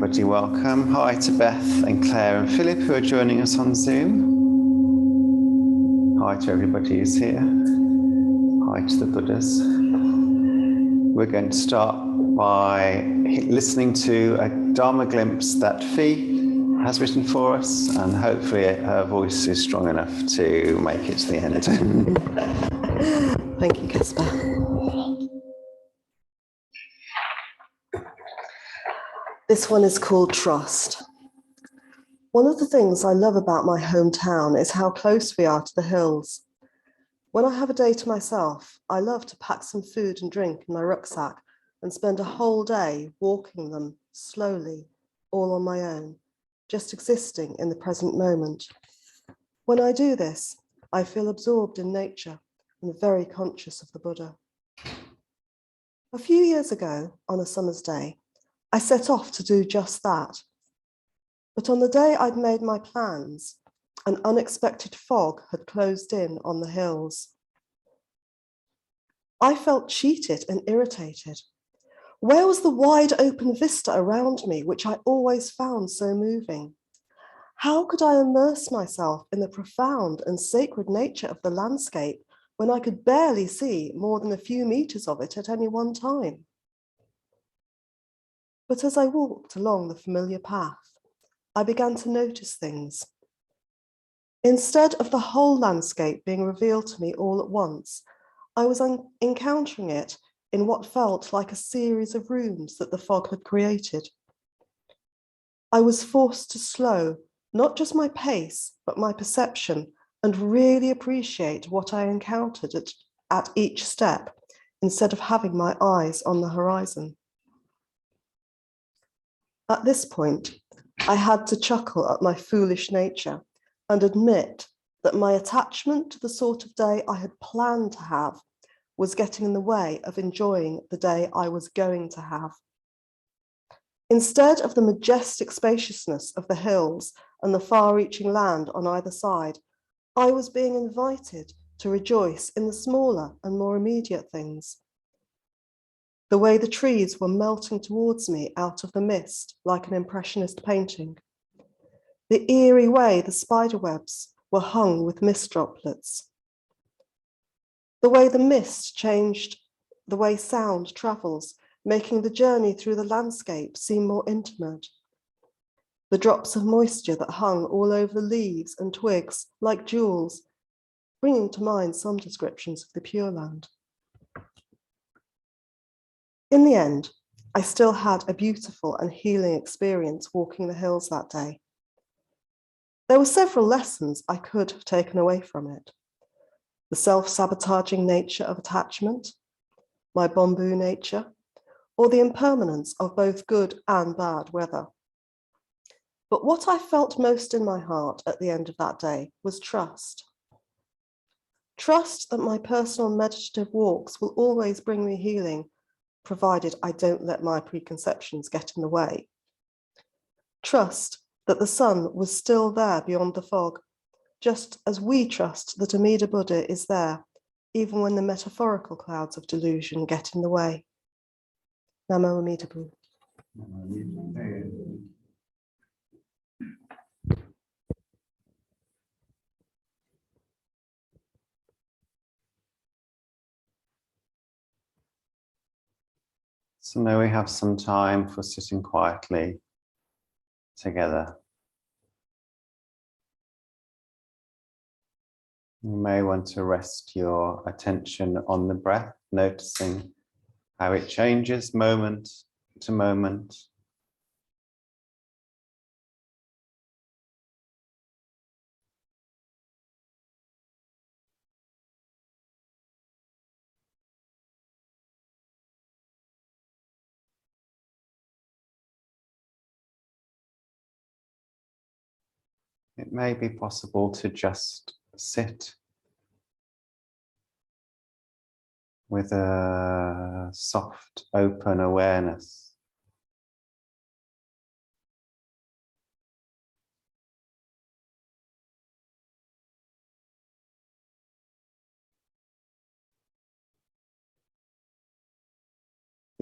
everybody, welcome. Hi to Beth and Claire and Philip who are joining us on Zoom. Hi to everybody who's here. Hi to the Buddhas. We're going to start by listening to a Dharma Glimpse that Fee has written for us, and hopefully her voice is strong enough to make it to the end. Thank you, Kaspa. This one is called Trust. One of the things I love about my hometown is how close we are to the hills. When I have a day to myself, I love to pack some food and drink in my rucksack and spend a whole day walking them slowly, all on my own, just existing in the present moment. When I do this, I feel absorbed in nature and very conscious of the Buddha. A few years ago, on a summer's day, I set off to do just that. But on the day I'd made my plans, an unexpected fog had closed in on the hills. I felt cheated and irritated. Where was the wide open vista around me, which I always found so moving? How could I immerse myself in the profound and sacred nature of the landscape when I could barely see more than a few meters of it at any one time? But as I walked along the familiar path, I began to notice things. Instead of the whole landscape being revealed to me all at once, I was encountering it in what felt like a series of rooms that the fog had created. I was forced to slow not just my pace, but my perception, and really appreciate what I encountered at each step, instead of having my eyes on the horizon. At this point, I had to chuckle at my foolish nature and admit that my attachment to the sort of day I had planned to have was getting in the way of enjoying the day I was going to have. Instead of the majestic spaciousness of the hills and the far-reaching land on either side, I was being invited to rejoice in the smaller and more immediate things. The way the trees were melting towards me out of the mist like an impressionist painting. The eerie way the spider webs were hung with mist droplets. The way the mist changed the way sound travels, making the journey through the landscape seem more intimate. The drops of moisture that hung all over the leaves and twigs like jewels, bringing to mind some descriptions of the Pure Land. In the end, I still had a beautiful and healing experience walking the hills that day. There were several lessons I could have taken away from it. The self-sabotaging nature of attachment, my bamboo nature, or the impermanence of both good and bad weather. But what I felt most in my heart at the end of that day was trust. Trust that my personal meditative walks will always bring me healing, provided I don't let my preconceptions get in the way. Trust that the sun was still there beyond the fog, just as we trust that Amida Buddha is there, even when the metaphorical clouds of delusion get in the way. Namo Amida Buddha. So now we have some time for sitting quietly together. You may want to rest your attention on the breath, noticing how it changes moment to moment. It may be possible to just sit with a soft, open awareness.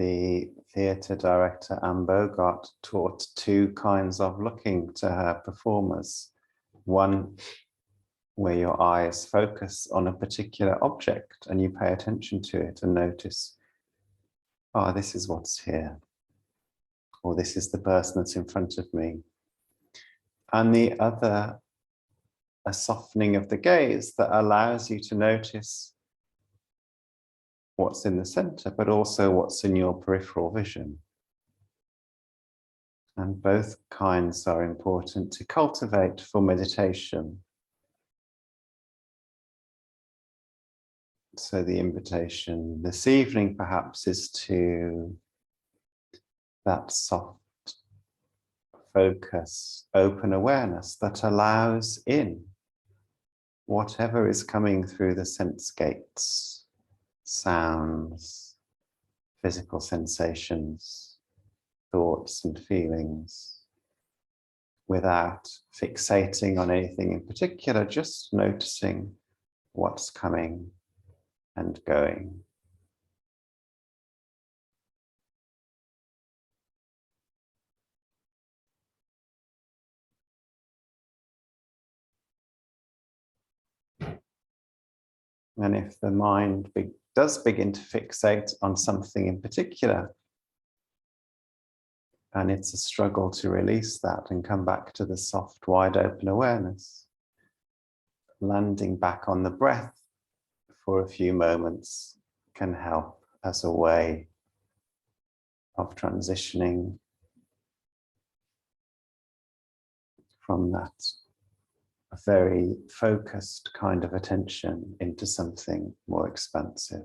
the theatre director Anne Bogart taught two kinds of looking to her performers. One where your eyes focus on a particular object and you pay attention to it and notice, oh, this is what's here, or this is the person that's in front of me. And the other, a softening of the gaze that allows you to notice what's in the center, but also what's in your peripheral vision. And both kinds are important to cultivate for meditation. So the invitation this evening perhaps is to that soft focus, open awareness that allows in whatever is coming through the sense gates, sounds, physical sensations, thoughts and feelings, without fixating on anything in particular, just noticing what's coming and going. And if the mind does begin to fixate on something in particular, and it's a struggle to release that and come back to the soft, wide open awareness, landing back on the breath for a few moments can help as a way of transitioning from that a very focused kind of attention into something more expansive.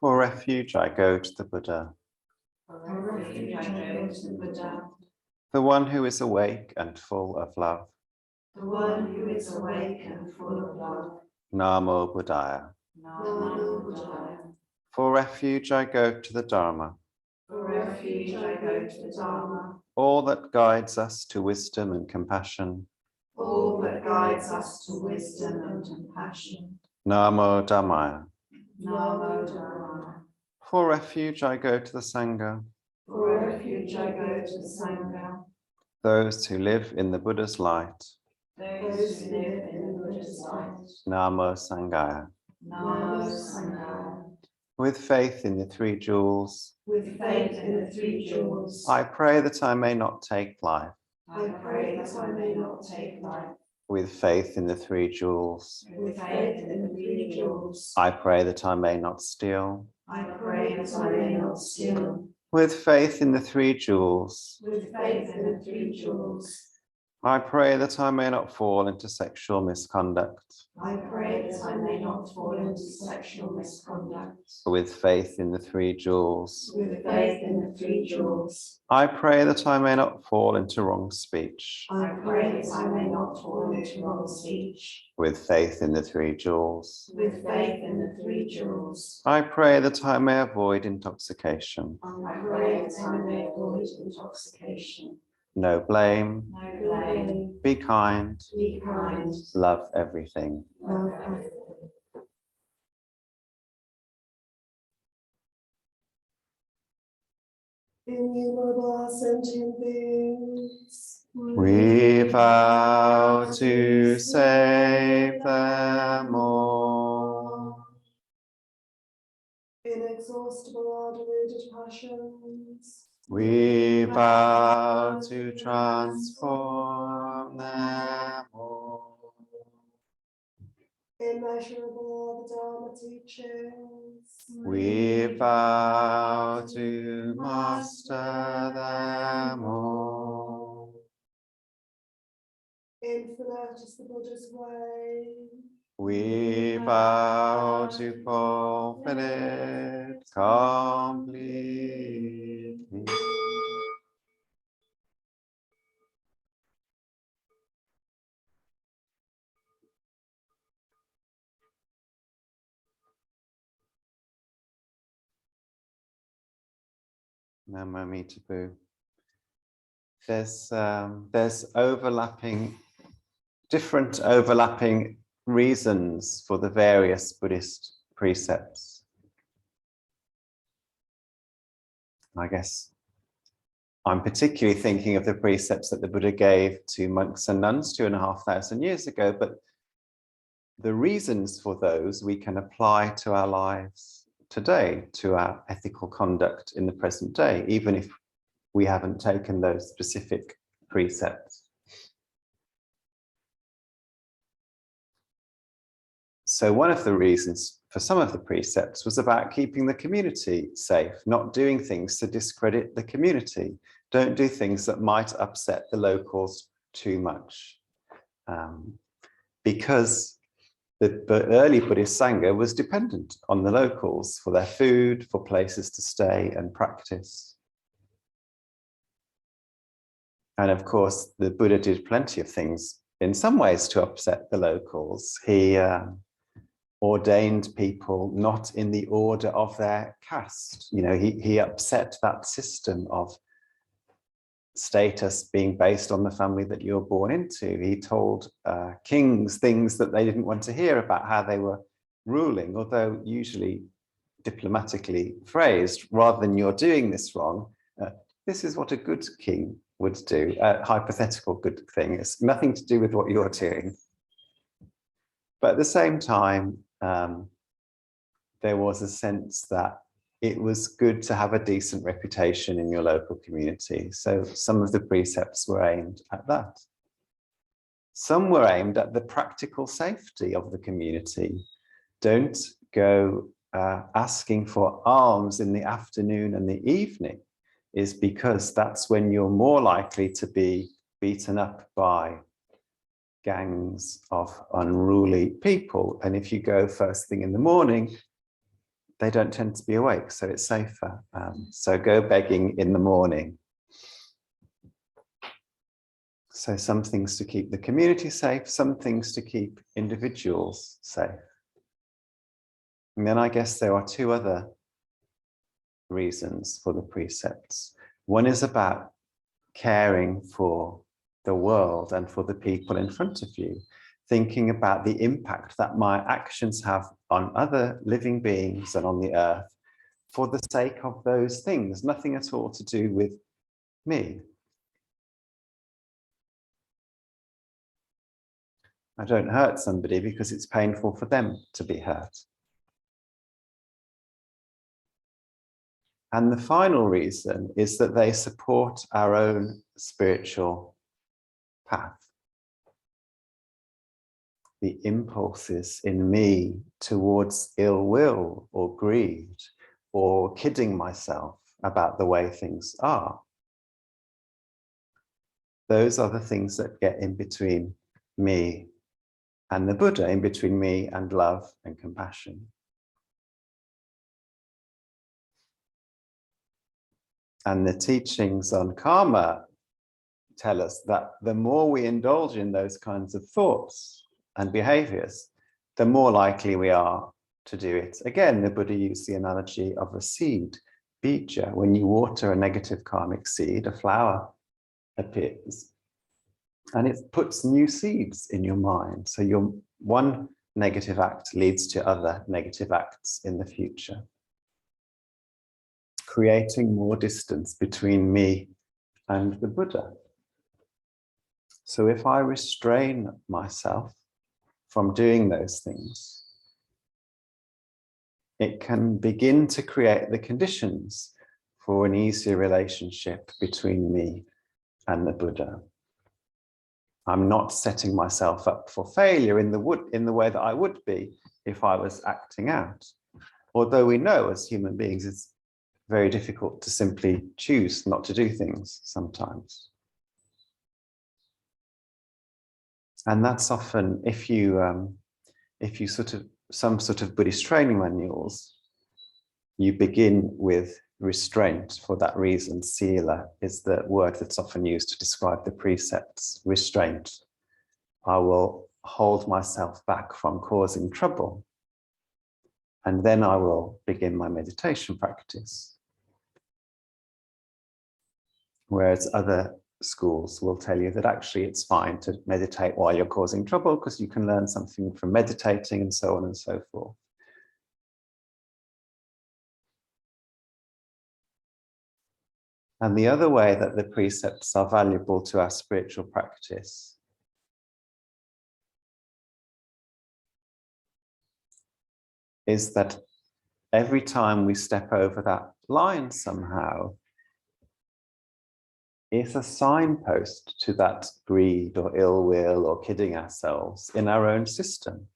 For refuge, I go to the Buddha, For refuge, I go to the Buddha, the one who is awake and full of love. the one who is awake and full of love. Namo Buddhaya. Namo Buddhaya. For refuge, I go to the Dharma, For refuge, I go promote the Dharma, all that guides us to wisdom and compassion. all that guides us to wisdom and compassion. Namo Dhammaya. Namo Dharma. For refuge, I go to the Sangha, For refuge, I go to the Sangha, those who live in the Buddha's light. those who live in the Buddha's light. Namo Sanghaya. Namo Sangha. With faith in the three jewels, With faith in the three jewels, I pray that I may not take life. I pray that I may not take life. With faith in the three jewels, With faith in the three jewels, I pray that I may not steal. I pray that I may not steal. With faith in the three jewels, With faith in the three jewels, I pray that I may not fall into sexual misconduct. I pray that I may not fall into sexual misconduct. With faith in the three jewels, With faith in the three jewels, I pray that I may not fall into wrong speech. I pray that I may not fall into wrong speech. With faith in the three jewels, With faith in the three jewels, I pray that I may avoid intoxication. I pray that I may avoid intoxication. No blame, No blame, be kind, be kind, love everything. love everything. Innumerable sentient beings, We vow to save them all. inexhaustible undiluted passions, We vow to transform them all. immeasurable the Dharma teachings, We vow to master them all. infinite is the Buddha's way, We vow to fulfill it completely. Namo Mitabu. There's different overlapping reasons for the various Buddhist precepts. I guess I'm particularly thinking of the precepts that the Buddha gave to monks and nuns 2,500 years ago, but the reasons for those we can apply to our lives today, to our ethical conduct in the present day, even if we haven't taken those specific precepts. So one of the reasons for some of the precepts was about keeping the community safe, not doing things to discredit the community. Don't do things that might upset the locals too much. Because the early Buddhist Sangha was dependent on the locals for their food, for places to stay and practice. And of course, the Buddha did plenty of things in some ways to upset the locals. He ordained people not in the order of their caste. You know, he upset that system of status being based on the family that you're born into. He told kings things that they didn't want to hear about how they were ruling, although usually diplomatically phrased, rather than "you're doing this wrong, this is what a good king would do." A hypothetical good thing. It's nothing to do with what you're doing. But at the same time, there was a sense that it was good to have a decent reputation in your local community. So some of the precepts were aimed at that. Some were aimed at the practical safety of the community. Don't go asking for alms in the afternoon and the evening, is because that's when you're more likely to be beaten up by gangs of unruly people. And if you go first thing in the morning, they don't tend to be awake, so it's safer. So go begging in the morning. So some things to keep the community safe, some things to keep individuals safe. And then I guess there are two other reasons for the precepts. One is about caring for the world and for the people in front of you, thinking about the impact that my actions have on other living beings and on the earth for the sake of those things, nothing at all to do with me. I don't hurt somebody because it's painful for them to be hurt. And the final reason is that they support our own spiritual path. The impulses in me towards ill will or greed or kidding myself about the way things are. Those are the things that get in between me and the Buddha, in between me and love and compassion. And the teachings on karma tell us that the more we indulge in those kinds of thoughts and behaviors, the more likely we are to do it. Again, the Buddha used the analogy of a seed, bija. When you water a negative karmic seed, a flower appears. And it puts new seeds in your mind. So your one negative act leads to other negative acts in the future, creating more distance between me and the Buddha. So if I restrain myself from doing those things, it can begin to create the conditions for an easier relationship between me and the Buddha. I'm not setting myself up for failure in the way that I would be if I was acting out. Although we know as human beings, it's very difficult to simply choose not to do things sometimes. And that's often, if you some sort of Buddhist training manuals, you begin with restraint for that reason. Sila is the word that's often used to describe the precepts, restraint. I will hold myself back from causing trouble. And then I will begin my meditation practice. Whereas other schools will tell you that actually it's fine to meditate while you're causing trouble because you can learn something from meditating and so on and so forth. And the other way that the precepts are valuable to our spiritual practice is that every time we step over that line somehow, it's a signpost to that greed or ill will or kidding ourselves in our own system.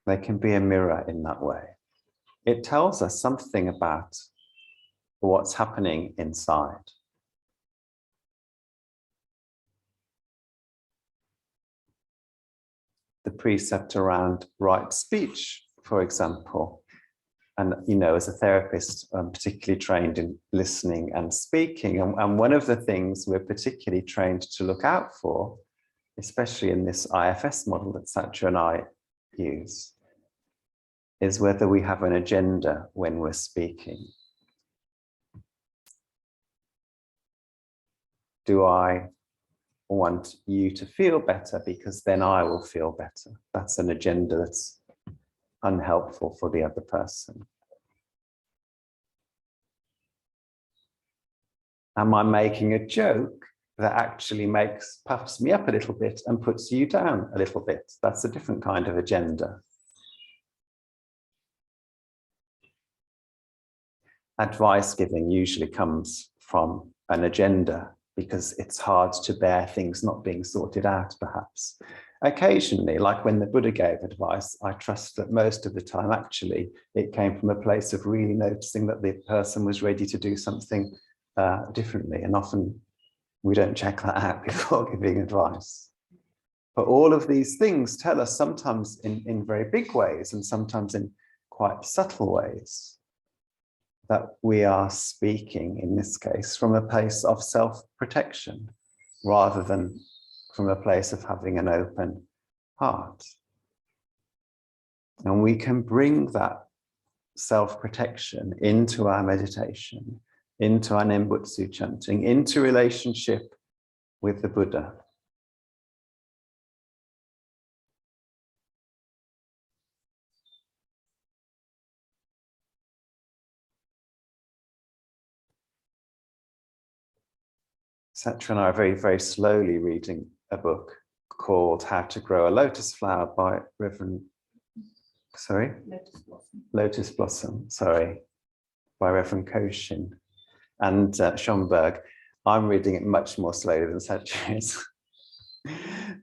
They can be a mirror in that way. It tells us something about what's happening inside. The precept around right speech, for example, and as a therapist, I'm particularly trained in listening and speaking. And one of the things we're particularly trained to look out for, especially in this IFS model that Satya and I use, is whether we have an agenda when we're speaking. Do I want you to feel better because then I will feel better? That's an agenda that's unhelpful for the other person. Am I making a joke that actually puffs me up a little bit and puts you down a little bit? That's a different kind of agenda. Advice giving usually comes from an agenda because it's hard to bear things not being sorted out, perhaps. Occasionally, like when the Buddha gave advice, I trust that most of the time, actually, it came from a place of really noticing that the person was ready to do something differently. And often we don't check that out before giving advice. But all of these things tell us sometimes in very big ways and sometimes in quite subtle ways that we are speaking, in this case, from a place of self-protection rather than from a place of having an open heart. And we can bring that self-protection into our meditation into our Nembutsu chanting, into relationship with the Buddha. Satra and I are very, very slowly reading a book called How to Grow a Lotus Flower by Reverend, Lotus Blossom, by Reverend Koshin and Schomburg. I'm reading it much more slowly than Satra is.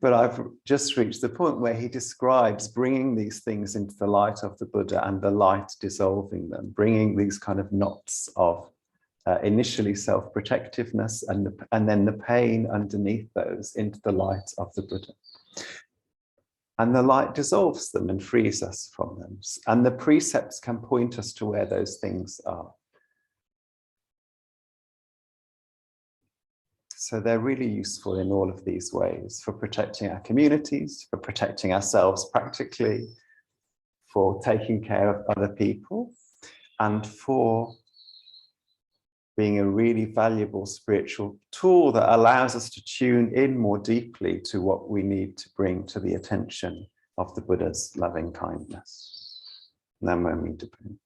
But I've just reached the point where he describes bringing these things into the light of the Buddha and the light dissolving them, bringing these kind of knots of initially self-protectiveness and then the pain underneath those into the light of the Buddha. And the light dissolves them and frees us from them. And the precepts can point us to where those things are. So they're really useful in all of these ways for protecting our communities, for protecting ourselves practically, for taking care of other people, and for being a really valuable spiritual tool that allows us to tune in more deeply to what we need to bring to the attention of the Buddha's loving kindness. Namo Mitapo.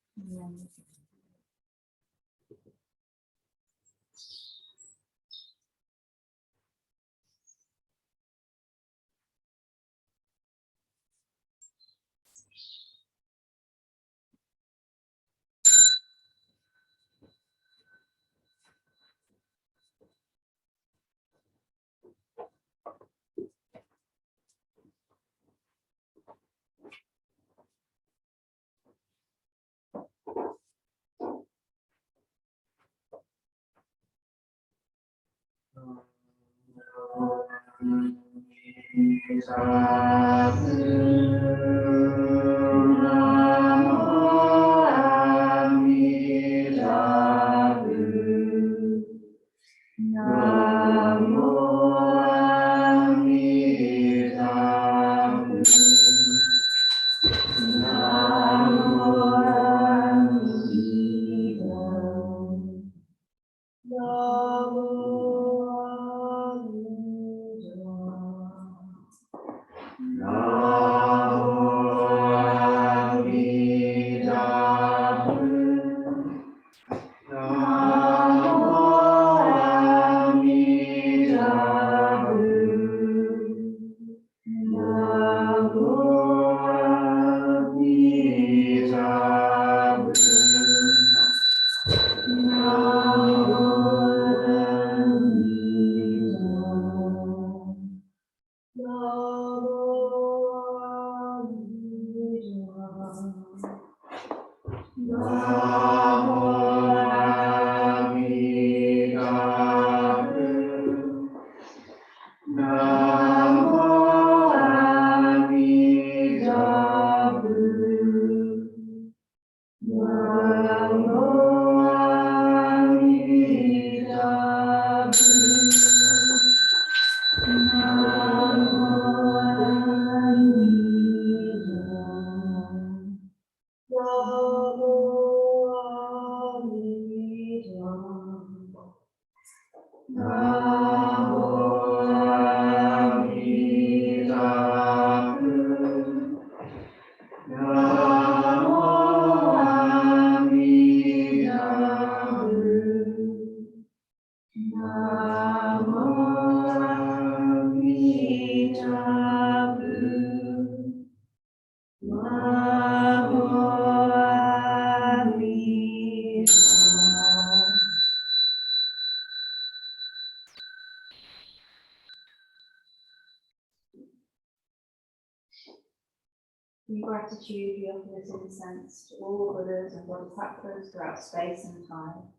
In gratitude, we offer this incense to all Buddhas and Bodhisattvas throughout space and time.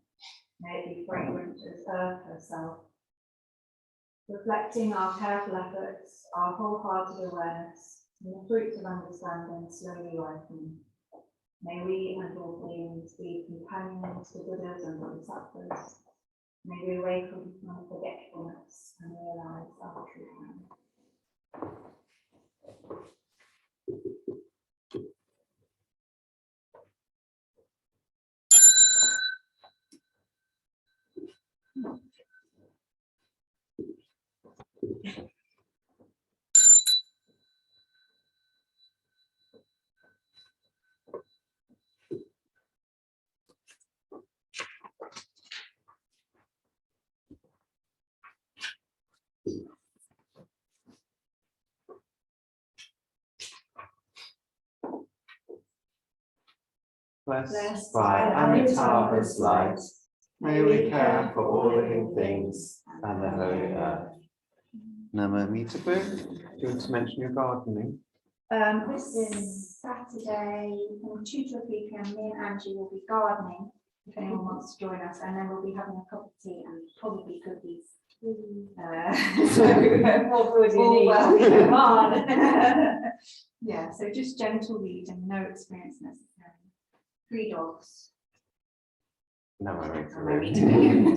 May it be fragrant as earth herself. Reflecting our careful efforts, our wholehearted awareness, and the fruits of understanding slowly ripen. May we and all beings be companions to Buddhas and Bodhisattvas. May we awaken from forgetfulness and realize our true mind. Blessed by Amitabha's light, may we care for all living things and the holy earth. Namamita Boo, do you want to mention your gardening? This Saturday from 2 to 3 p.m. me and Angie will be gardening if anyone wants to join us, and then we'll be having a cup of tea and probably cookies. So what would you need? Come on. Yeah, so just gentle reading, no experience necessary. 3 dogs. No, Namamita Boo.